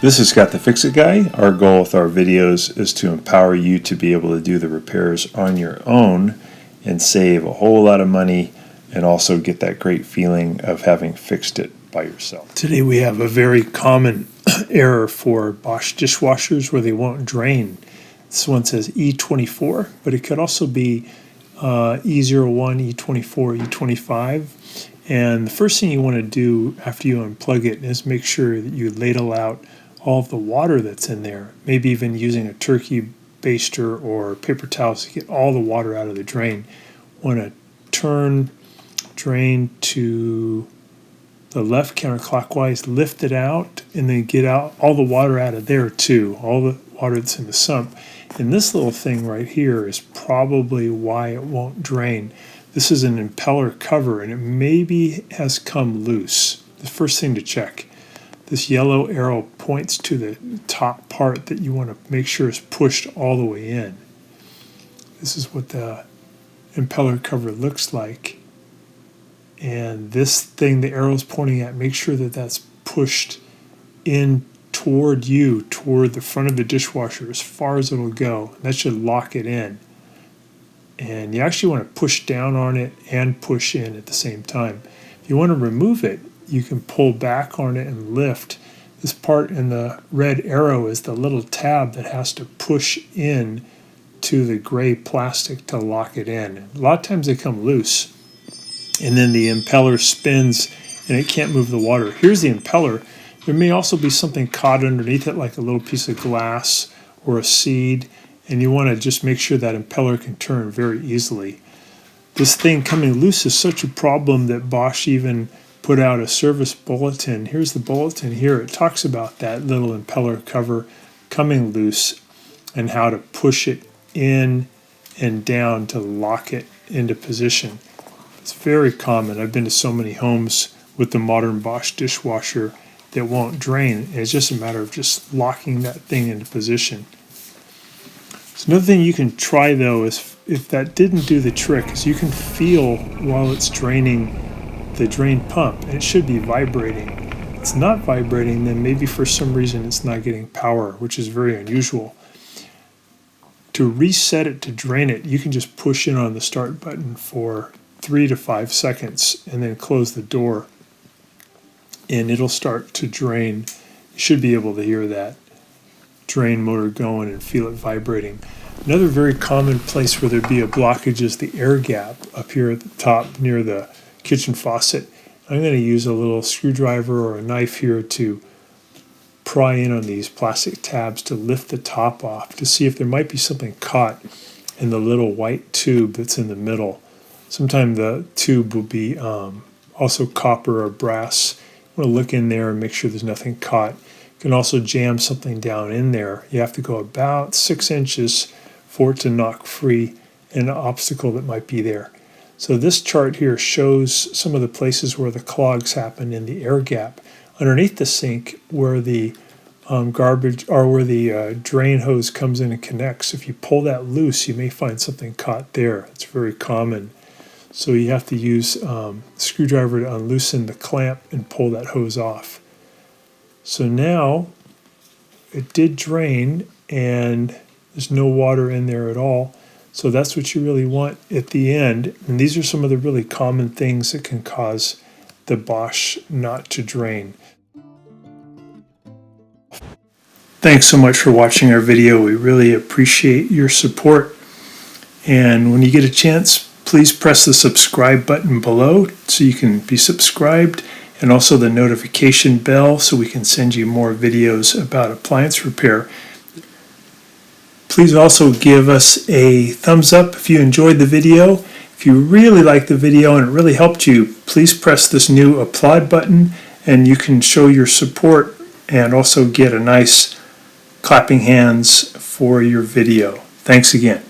This is Scott the Fix-It Guy. Our goal with our videos is to empower you to be able to do the repairs on your own and save a whole lot of money and also get that great feeling of having fixed it by yourself. Today we have a very common error for Bosch dishwashers where they won't drain. This one says E24, but it could also be E01, E24, E25. And the first thing you want to do after you unplug it is make sure that you ladle out all of the water that's in there, maybe even using a turkey baster or paper towels to get all the water out of the drain. Want to turn drain to the left counterclockwise, lift it out, and then get out all the water out of there too, all the water that's in the sump. And this little thing right here is probably why it won't drain. This is an impeller cover and it maybe has come loose. The first thing to check. This yellow arrow points to the top part that you want to make sure is pushed all the way in. This is what the impeller cover looks like. And this thing the arrow is pointing at, make sure that that's pushed in toward you, toward the front of the dishwasher as far as it'll go. That should lock it in. And you actually want to push down on it and push in at the same time. If you want to remove it, you can pull back on it and lift. This part in the red arrow is the little tab that has to push in to the gray plastic to lock it in. A lot of times they come loose, and then the impeller spins and it can't move the water. Here's the impeller. There may also be something caught underneath it, like a little piece of glass or a seed, and you want to just make sure that impeller can turn very easily. This thing coming loose is such a problem that Bosch even put out a service bulletin. Here's the bulletin here. It talks about that little impeller cover coming loose and how to push it in and down to lock it into position. It's very common. I've been to so many homes with the modern Bosch dishwasher that won't drain. And it's just a matter of just locking that thing into position. So another thing you can try though is if that didn't do the trick is you can feel while it's draining the drain pump, and it should be vibrating. If it's not vibrating, then maybe for some reason it's not getting power, which is very unusual. To reset it to drain it, you can just push in on the start button for 3 to 5 seconds and then close the door and it'll start to drain. You should be able to hear that drain motor going and feel it vibrating. Another very common place where there'd be a blockage is the air gap up here at the top near the kitchen faucet. I'm going to use a little screwdriver or a knife here to pry in on these plastic tabs to lift the top off to see if there might be something caught in the little white tube that's in the middle. Sometimes the tube will be also copper or brass. You want to look in there and make sure there's nothing caught. You can also jam something down in there. You have to go about 6 inches for it to knock free an obstacle that might be there. So this chart here shows some of the places where the clogs happen in the air gap. Underneath the sink where the garbage or where the drain hose comes in and connects, if you pull that loose, you may find something caught there. It's very common. So you have to use a screwdriver to unloosen the clamp and pull that hose off. So now it did drain and there's no water in there at all. So that's what you really want at the end. And these are some of the really common things that can cause the Bosch not to drain. Thanks so much for watching our video. We really appreciate your support. And when you get a chance, please press the subscribe button below so you can be subscribed, and also the notification bell so we can send you more videos about appliance repair. Please also give us a thumbs up if you enjoyed the video. If you really liked the video and it really helped you, please press this new applaud button and you can show your support and also get a nice clapping hands for your video. Thanks again.